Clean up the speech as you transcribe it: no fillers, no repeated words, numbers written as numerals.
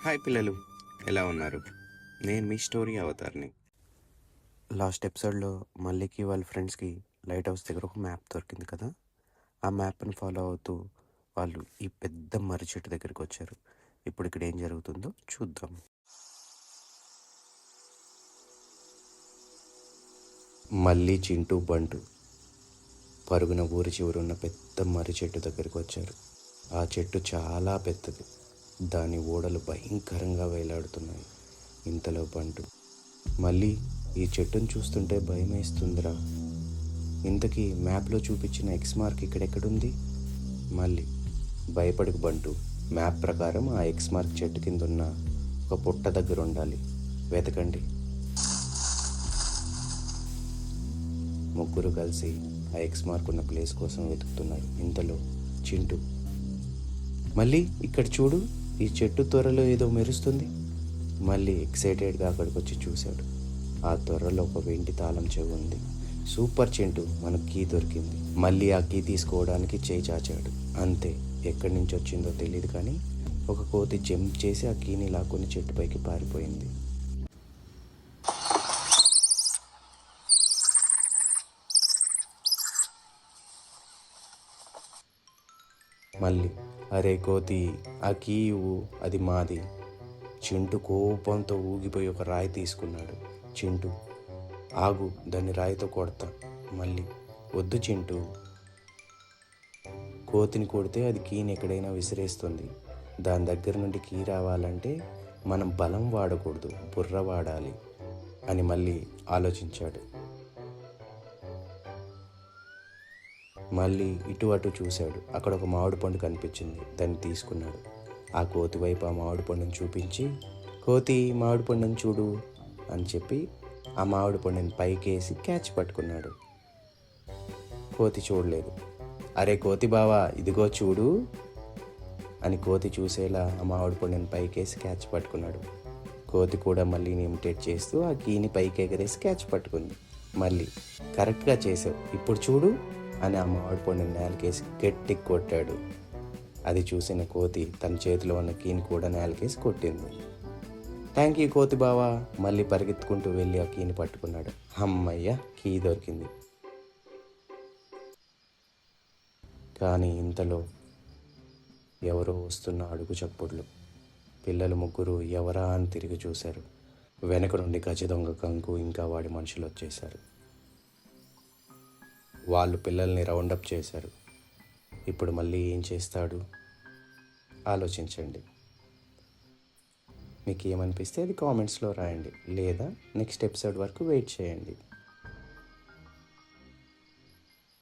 Hi పిల్లలు, ఎలా ఉన్నారు? నేను మీ స్టోరీ అవతార్ని. లాస్ట్ ఎపిసోడ్లో మల్లికి వాళ్ళ ఫ్రెండ్స్కి లైట్ హౌస్ దగ్గర ఒక మ్యాప్ దొరికింది కదా. ఆ మ్యాప్ని ఫాలో అవుతూ వాళ్ళు ఈ పెద్ద మర్రి చెట్టు దగ్గరికి వచ్చారు. ఇప్పుడు ఇక్కడ ఏం జరుగుతుందో చూద్దాం. మళ్ళీ చింటూ బంటు పరుగున ఊరి చివరున్న పెద్ద మర్రి చెట్టు దగ్గరికి వచ్చారు. ఆ చెట్టు చాలా పెద్దది. దాని ఓడలు భయంకరంగా వేలాడుతున్నాయి. ఇంతలో బంటు, మళ్ళీ ఈ చెట్టును చూస్తుంటే భయం వేస్తుందిరా. ఇంతకీ మ్యాప్లో చూపించిన ఎక్స్ మార్క్ ఇక్కడెక్కడుంది? మళ్ళీ, భయపడకు బంటు, మ్యాప్ ప్రకారం ఆ ఎక్స్ మార్క్ చెట్టు కింద ఉన్న ఒక పుట్ట దగ్గర ఉండాలి, వెతకండి. ముగ్గురు కలిసి ఆ ఎక్స్ మార్క్ ఉన్న ప్లేస్ కోసం వెతుకుతున్నారు. ఇంతలో చింటూ, మళ్ళీ ఇక్కడ చూడు, ఈ చెట్టు త్వరలో ఏదో మెరుస్తుంది. మళ్ళీ ఎక్సైటెడ్గా అక్కడికి వచ్చి చూశాడు. ఆ త్వరలో ఒక వెండి తాళం చెవి ఉంది. సూపర్ చింటూ, మనకు కీ దొరికింది. మళ్ళీ ఆ కీ తీసుకోవడానికి చేయి చాచాడు. అంతే, ఎక్కడి నుంచి వచ్చిందో తెలియదు కానీ ఒక కోతి జంప్ చేసి ఆ కీని లాక్కొని చెట్టుపైకి పారిపోయింది. మళ్ళీ, అరే కోతి, ఆ కీ ఇవ్వు, అది మాది. చింటూ కోపంతో ఊగిపోయి ఒక రాయి తీసుకున్నాడు. చింటూ, ఆగు, దాన్ని రాయితో కొడతా. మళ్ళీ, వద్దు చింటూ, కోతిని కొడితే అది కీని ఎక్కడైనా విసిరేస్తుంది. దాని దగ్గర నుండి కీ రావాలంటే మనం బలం వాడకూడదు, బుర్ర వాడాలి అని మళ్ళీ ఆలోచించాడు. మళ్ళీ ఇటు అటు చూశాడు. అక్కడ ఒక మామిడి పండు కనిపించింది. దాన్ని తీసుకున్నాడు. ఆ కోతి వైపు ఆ మామిడి పండును చూపించి, కోతి, మామిడి పండును చూడు అని చెప్పి ఆ మామిడి పండుని పైకేసి క్యాచ్ పట్టుకున్నాడు. కోతి చూడలేదు. అరే కోతి బావా, ఇదిగో చూడు అని కోతి చూసేలా ఆ మామిడి పండుని పైకేసి క్యాచ్ పట్టుకున్నాడు. కోతి కూడా మళ్ళీ ఇమిటేట్ చేస్తూ ఆ కీని పైకి ఎగరేసి క్యాచ్ పట్టుకుంది. మళ్ళీ, కరెక్ట్గా చేసావు, ఇప్పుడు చూడు అని ఆ మామిడి పండుని నేలకేసి గట్టి కొట్టాడు. అది చూసిన కోతి తన చేతిలో ఉన్న కీని కూడా నేలకేసి కొట్టింది. థ్యాంక్ యూ కోతి బావా. మళ్ళీ పరిగెత్తుకుంటూ వెళ్ళి ఆ కీని పట్టుకున్నాడు. అమ్మయ్య, కీ దొరికింది. కానీ ఇంతలో ఎవరో వస్తున్న అడుగు చప్పుళ్ళు. పిల్లలు ముగ్గురు ఎవరా అని తిరిగి చూశారు. వెనక నుండి గజ దొంగ కంకు ఇంకా వాడి మనుషులు వచ్చేశారు. వాళ్ళు పిల్లల్ని రౌండప్ చేశారు. ఇప్పుడు మళ్ళీ ఏం చేస్తాడు ఆలోచించండి. మీకు ఏమనిపిస్తే అది కామెంట్స్లో రాయండి, లేదా నెక్స్ట్ ఎపిసోడ్ వరకు వెయిట్ చేయండి.